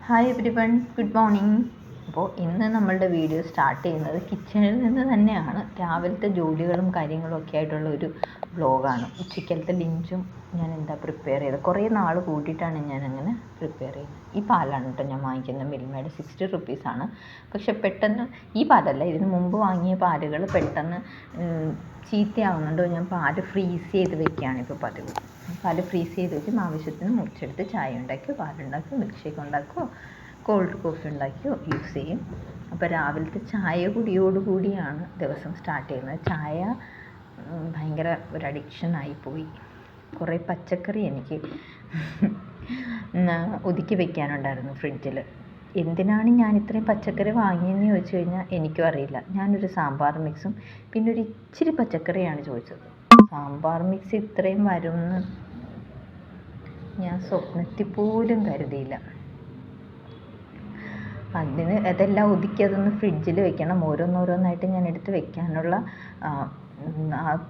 Hi every one, good morning. അപ്പോൾ ഇന്ന് നമ്മളുടെ വീഡിയോ സ്റ്റാർട്ട് ചെയ്യുന്നത് കിച്ചണിൽ നിന്ന് തന്നെയാണ്. രാവിലത്തെ ജോലികളും കാര്യങ്ങളും ഒക്കെ ആയിട്ടുള്ള ഒരു വ്ലോഗാണ്. ഉച്ചയ്ക്കലത്തെ ലഞ്ചും ഞാൻ പ്രിപ്പയർ ചെയ്തത് കുറേ നാൾ കൂട്ടിയിട്ടാണ് ഞാൻ അങ്ങനെ പ്രിപ്പയർ ചെയ്യുന്നത്. ഈ പാലാണ് കേട്ടോ ഞാൻ വാങ്ങിക്കുന്നത്. മിൽമയുടെ 60 റുപ്പീസാണ്. പക്ഷെ പെട്ടെന്ന് ഈ പാലല്ല, ഇതിന് മുമ്പ് വാങ്ങിയ പാലുകൾ പെട്ടെന്ന് ചീത്തയാവുന്നുണ്ടോ, ഞാൻ പാല് ഫ്രീസ് ചെയ്ത് വെക്കുകയാണ് ഇപ്പോൾ പതിവ്. പാല് ഫ്രീസ് ചെയ്ത് വെച്ച് ആവശ്യത്തിന് മുറിച്ചെടുത്ത് ചായ ഉണ്ടാക്കിയോ, പാലുണ്ടാക്കിയോ, മിൽക്ക് ഷേക്ക് ഉണ്ടാക്കിയോ, കോൾഡ് കോഫി ഉണ്ടാക്കിയോ യൂസ് ചെയ്യും. അപ്പോൾ രാവിലത്തെ ചായ കുടിയോടുകൂടിയാണ് ദിവസം സ്റ്റാർട്ട് ചെയ്യുന്നത്. ചായ ഭയങ്കര ഒരു അഡിക്ഷനായിപ്പോയി. കുറേ പച്ചക്കറി എനിക്ക് ഒതുക്കി വെക്കാനുണ്ടായിരുന്നു ഫ്രിഡ്ജിൽ. എന്തിനാണ് ഞാൻ ഇത്രയും പച്ചക്കറി വാങ്ങിയെന്ന് ചോദിച്ചു കഴിഞ്ഞാൽ എനിക്കും അറിയില്ല. ഞാനൊരു സാമ്പാർ മിക്സും പിന്നെ ഒരു ഇച്ചിരി പച്ചക്കറിയാണ് ചോദിച്ചത്. സാമ്പാർ മിക്സ് ഇത്രയും വരുമെന്ന് ഞാൻ സ്വപ്നത്തിൽ പോലും കരുതിയില്ല. അതെല്ലാം ഒതുക്കി അതൊന്ന് ഫ്രിഡ്ജിൽ വെക്കണം. ഓരോന്നോരോന്നായിട്ട് ഞാൻ എടുത്ത് വെക്കാനുള്ള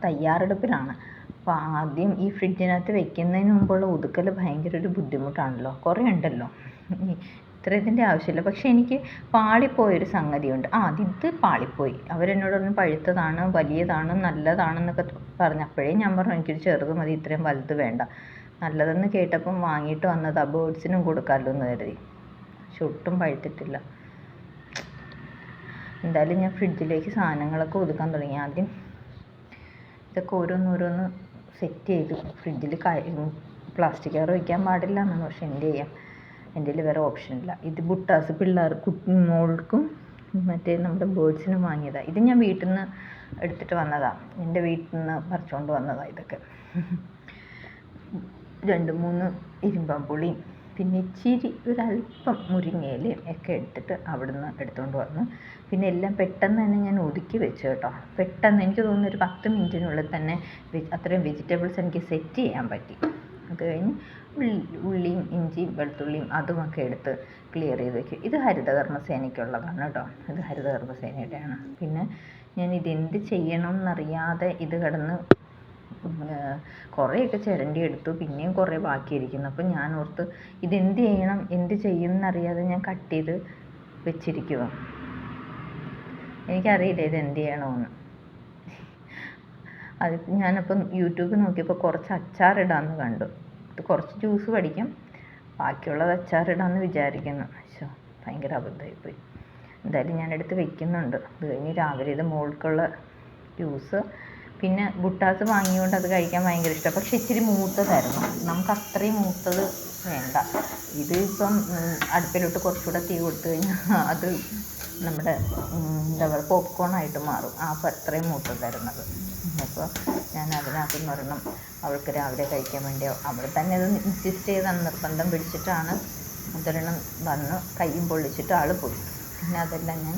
തയ്യാറെടുപ്പിലാണ്. അപ്പോൾ ആദ്യം ഈ ഫ്രിഡ്ജിനകത്ത് വെക്കുന്നതിന് മുമ്പുള്ള ഒതുക്കൽ ഭയങ്കര ഒരു ബുദ്ധിമുട്ടാണല്ലോ. കുറേ ഉണ്ടല്ലോ, ഇത്രയതിൻ്റെ ആവശ്യമില്ല. പക്ഷേ എനിക്ക് പാളിപ്പോയൊരു സംഗതിയുണ്ട്. ഇത് പാളിപ്പോയി. അവരെന്നോടൊന്ന് പഴുത്തതാണ്, വലിയതാണ്, നല്ലതാണെന്നൊക്കെ പറഞ്ഞപ്പോഴേ ഞാൻ പറഞ്ഞു എനിക്കൊരു ചെറുത് മതി, ഇത്രയും വലുത് വേണ്ട. നല്ലതെന്ന് കേട്ടപ്പം വാങ്ങിയിട്ട് വന്നത് ബേർഡ്സിനും കൊടുക്കാമല്ലോ എന്ന് കരുതി. പക്ഷെ ഒട്ടും പഴുത്തിട്ടില്ല. എന്തായാലും ഞാൻ ഫ്രിഡ്ജിലേക്ക് സാധനങ്ങളൊക്കെ ഒതുക്കാൻ തുടങ്ങി. ആദ്യം ഇതൊക്കെ ഓരോന്നോരോന്ന് സെറ്റ് ചെയ്ത് ഫ്രിഡ്ജിൽ പ്ലാസ്റ്റിക് കവർ വയ്ക്കാൻ പാടില്ല എന്നാണ്. പക്ഷെ എന്ത് ചെയ്യാം, എൻ്റെ കയ്യിൽ വേറെ ഓപ്ഷനില്ല. ഇത് ബുട്ടാസ് മോൾക്കും മറ്റേ നമ്മുടെ ബേർഡ്സിനും വാങ്ങിയതാണ്. ഇത് ഞാൻ വീട്ടിൽ നിന്ന് എടുത്തിട്ട് വന്നതാണ്. എൻ്റെ വീട്ടിൽ നിന്ന് പറിച്ചുകൊണ്ട് വന്നതാണ്. ഇതൊക്കെ 2-3 ഇരുമ്പമ്പുളിയും പിന്നെ ഇച്ചിരി ഒരല്പം മുരിങ്ങയിലയും ഒക്കെ എടുത്തിട്ട് അവിടെ നിന്ന് എടുത്തുകൊണ്ട് വന്നു. പിന്നെ എല്ലാം പെട്ടെന്ന് തന്നെ ഞാൻ ഒതുക്കി വെച്ചു കേട്ടോ. പെട്ടെന്ന് എനിക്ക് തോന്നുന്നു ഒരു 10 മിനിറ്റിനുള്ളിൽ തന്നെ അത്രയും വെജിറ്റബിൾസ് എനിക്ക് സെറ്റ് ചെയ്യാൻ പറ്റി. അത് കഴിഞ്ഞ് ഉള്ളിയും ഇഞ്ചിയും വെളുത്തുള്ളിയും അതുമൊക്കെ എടുത്ത് ക്ലിയർ ചെയ്ത് വയ്ക്കും. ഇത് ഹരിതകർമ്മസേനയ്ക്കുള്ളതാണ് കേട്ടോ. ഇത് ഹരിതകർമ്മസേനയുടെയാണ്. പിന്നെ ഞാൻ ഇതെന്ത് ചെയ്യണം എന്നറിയാതെ ഇത് കിടന്ന് കുറേയൊക്കെ ചിരണ്ടി എടുത്തു. പിന്നെയും കുറേ ബാക്കിയിരിക്കുന്നു. അപ്പം ഞാൻ ഓർത്ത് ഇതെന്ത് ചെയ്യണം, എന്ത് ചെയ്യും എന്നറിയാതെ ഞാൻ കട്ട് ചെയ്ത് വെച്ചിരിക്കുക. എനിക്കറിയില്ല ഇതെന്ത് ചെയ്യണമെന്ന്. അത് ഞാനപ്പം യൂട്യൂബ് നോക്കിയപ്പോൾ കുറച്ച് അച്ചാറിടാമെന്ന് കണ്ടു. ഇത് കുറച്ച് ജ്യൂസ് പഠിക്കാം, ബാക്കിയുള്ളത് അച്ചാറിടാമെന്ന് വിചാരിക്കുന്നു. പക്ഷേ ഭയങ്കര അബദ്ധമായിപ്പോയി. എന്തായാലും ഞാനെടുത്ത് വെക്കുന്നുണ്ട്. അത് കഴിഞ്ഞ് രാവിലെ ഇത് മോൾക്കുള്ള ജ്യൂസ്. പിന്നെ ബുട്ടാസ് വാങ്ങിയോണ്ട് അത് കഴിക്കാൻ ഭയങ്കര ഇഷ്ടമാണ്. പക്ഷെ ഇച്ചിരി മൂത്തതായിരുന്നു. നമുക്ക് അത്രയും മൂത്തത് വേണ്ട. ഇത് ഇപ്പം അടുപ്പിലോട്ട് കുറച്ചുകൂടെ തീ കൊടുത്തു കഴിഞ്ഞാൽ അത് നമ്മുടെ പോപ്കോണായിട്ട് മാറും. അപ്പോൾ അത്രയും മൂത്തതായിരുന്നത്. അപ്പോൾ ഞാൻ അതിനകത്തുനിന്ന് ഒരെണ്ണം അവൾക്ക് രാവിലെ കഴിക്കാൻ വേണ്ടി അവൾ തന്നെ അത് ഇൻസിസ്റ്റ് ചെയ്ത് നിർബന്ധം പിടിച്ചിട്ടാണ് അതൊരെണ്ണം വന്ന് കയ്യും പൊള്ളിച്ചിട്ട് ആൾ പോയി. പിന്നെ അതെല്ലാം ഞാൻ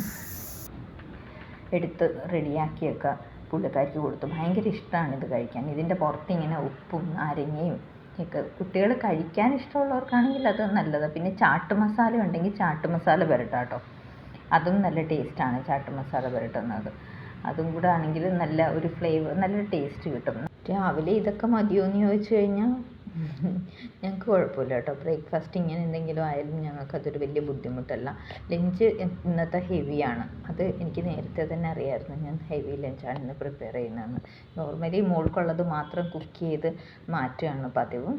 എടുത്ത് റെഡിയാക്കിയൊക്കെ പുള്ളിക്കാരിക്ക് കൊടുത്തു. ഭയങ്കര ഇഷ്ടമാണ് ഇത് കഴിക്കാൻ. ഇതിൻ്റെ പുറത്ത് ഇങ്ങനെ ഉപ്പും നാരങ്ങയും ഒക്കെ. കുട്ടികൾ കഴിക്കാൻ ഇഷ്ടമുള്ളവർക്കാണെങ്കിൽ അത് നല്ലതാണ്. പിന്നെ ചാട്ട് മസാല ഉണ്ടെങ്കിൽ ചാട്ട് മസാല പുരട്ടാം കേട്ടോ. അതും നല്ല ടേസ്റ്റാണ് ചാട്ട് മസാല പുരട്ടുന്നത്. അതും കൂടെ ആണെങ്കിൽ നല്ല ഒരു ഫ്ലേവർ, നല്ല ടേസ്റ്റ് കിട്ടും. രാവിലെ ഇതൊക്കെ മതിയോ എന്ന് ചോദിച്ചു കഴിഞ്ഞാൽ ഞങ്ങൾക്ക് കുഴപ്പമില്ല കേട്ടോ. ബ്രേക്ക്ഫാസ്റ്റ് ഇങ്ങനെ എന്തെങ്കിലും ആയാലും ഞങ്ങൾക്കതൊരു വലിയ ബുദ്ധിമുട്ടല്ല. ലഞ്ച് ഇന്നത്തെ ഹെവിയാണ്. അത് എനിക്ക് നേരത്തെ തന്നെ അറിയാമായിരുന്നു. ഞാൻ ഹെവി ലഞ്ചാണ് ഇന്ന് പ്രിപ്പയർ ചെയ്യുന്നതെന്ന്. നോർമലി മോൾക്കുള്ളത് മാത്രം കുക്ക് ചെയ്ത് മാറ്റുകയാണ് പതിവ്.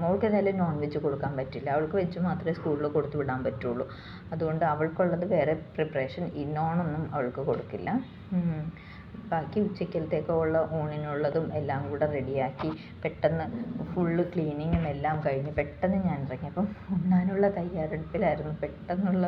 മോൾക്ക് ഏതായാലും നോൺ വെജ് കൊടുക്കാൻ പറ്റില്ല. അവൾക്ക് വെജ് മാത്രമേ സ്കൂളിൽ കൊടുത്തു വിടാൻ പറ്റുള്ളൂ. അതുകൊണ്ട് അവൾക്കുള്ളത് വേറെ പ്രിപ്പറേഷൻ, നോണൊന്നും അവൾക്ക് കൊടുക്കില്ല. ബാക്കി ഉച്ചക്കലത്തേക്കുള്ള ഊണിനുള്ളതും എല്ലാം കൂടെ റെഡിയാക്കി പെട്ടെന്ന് ഫുള്ള് ക്ലീനിങ്ങും എല്ലാം കഴിഞ്ഞ് പെട്ടെന്ന് ഞാൻ ഇറങ്ങി. അപ്പം ഉണ്ണാനുള്ള തയ്യാറെടുപ്പിലായിരുന്നു. പെട്ടെന്നുള്ള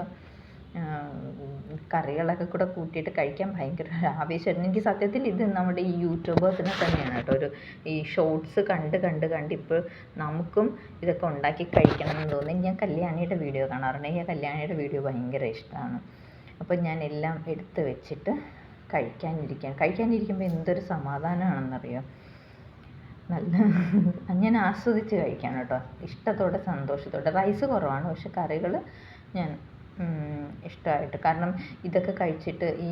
കറികളൊക്കെ കൂടെ കൂട്ടിയിട്ട് കഴിക്കാൻ ഭയങ്കര ആവേശമായിരുന്നു. എനിക്ക് സത്യത്തിൽ ഇത് നമ്മുടെ ഈ യൂട്യൂബേഴ്സിനെ തന്നെയാണ് കേട്ടോ. ഈ ഷോർട്സ് കണ്ട് ഇപ്പോൾ നമുക്കും ഇതൊക്കെ ഉണ്ടാക്കി കഴിക്കണം എന്ന് തോന്നി. ഞാൻ കല്യാണിയുടെ വീഡിയോ കാണാറുണ്ട്. ഈ കല്യാണിയുടെ വീഡിയോ ഭയങ്കര ഇഷ്ടമാണ്. അപ്പം ഞാൻ എല്ലാം എടുത്ത് വെച്ചിട്ട് കഴിക്കാനിരിക്കുമ്പോൾ എന്തൊരു സമാധാനമാണെന്നറിയോ. നല്ല ഞാൻ ആസ്വദിച്ച് കഴിക്കാൻ കേട്ടോ, ഇഷ്ടത്തോടെ സന്തോഷത്തോടെ. റൈസ് കുറവാണ്, പക്ഷെ കറികൾ ഞാൻ ഇഷ്ടമായിട്ട്. കാരണം ഇതൊക്കെ കഴിച്ചിട്ട് ഈ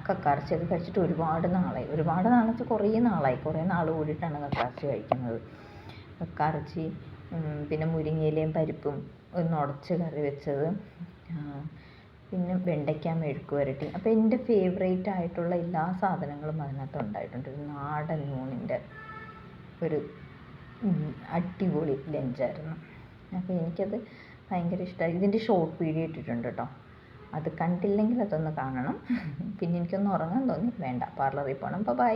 കക്കയിറച്ചി കഴിച്ചിട്ട് ഒരുപാട് നാളായി വെച്ചാൽ കുറേ നാൾ കൂടിയിട്ടാണ് കക്കയിറച്ചി കഴിക്കുന്നത്. കക്കയിറച്ചി പിന്നെ മുരിങ്ങയിലയും പരിപ്പും ഒന്ന് ഉടച്ച് കറി വെച്ചത്, പിന്നെ വെണ്ടയ്ക്ക മെഴുക്ക് പുരട്ടി. അപ്പോൾ എൻ്റെ ഫേവറേറ്റ് ആയിട്ടുള്ള എല്ലാ സാധനങ്ങളും അതിനകത്ത് ഉണ്ടായിട്ടുണ്ട്. ഒരു നാടൻ ഊണിൻ്റെ ഒരു അടിപൊളി ലഞ്ചായിരുന്നു. അപ്പോൾ എനിക്കത് ഭയങ്കര ഇഷ്ടമായി. ഇതിൻ്റെ ഷോർട്ട് വീഡിയോ ഇട്ടിട്ടുണ്ട് കേട്ടോ, അത് കണ്ടില്ലെങ്കിൽ അതൊന്ന് കാണണം. പിന്നെ എനിക്കൊന്ന് ഉറങ്ങാൻ തോന്നി, വേണ്ട പാർലറിൽ പോകണം. അപ്പോൾ ബൈ.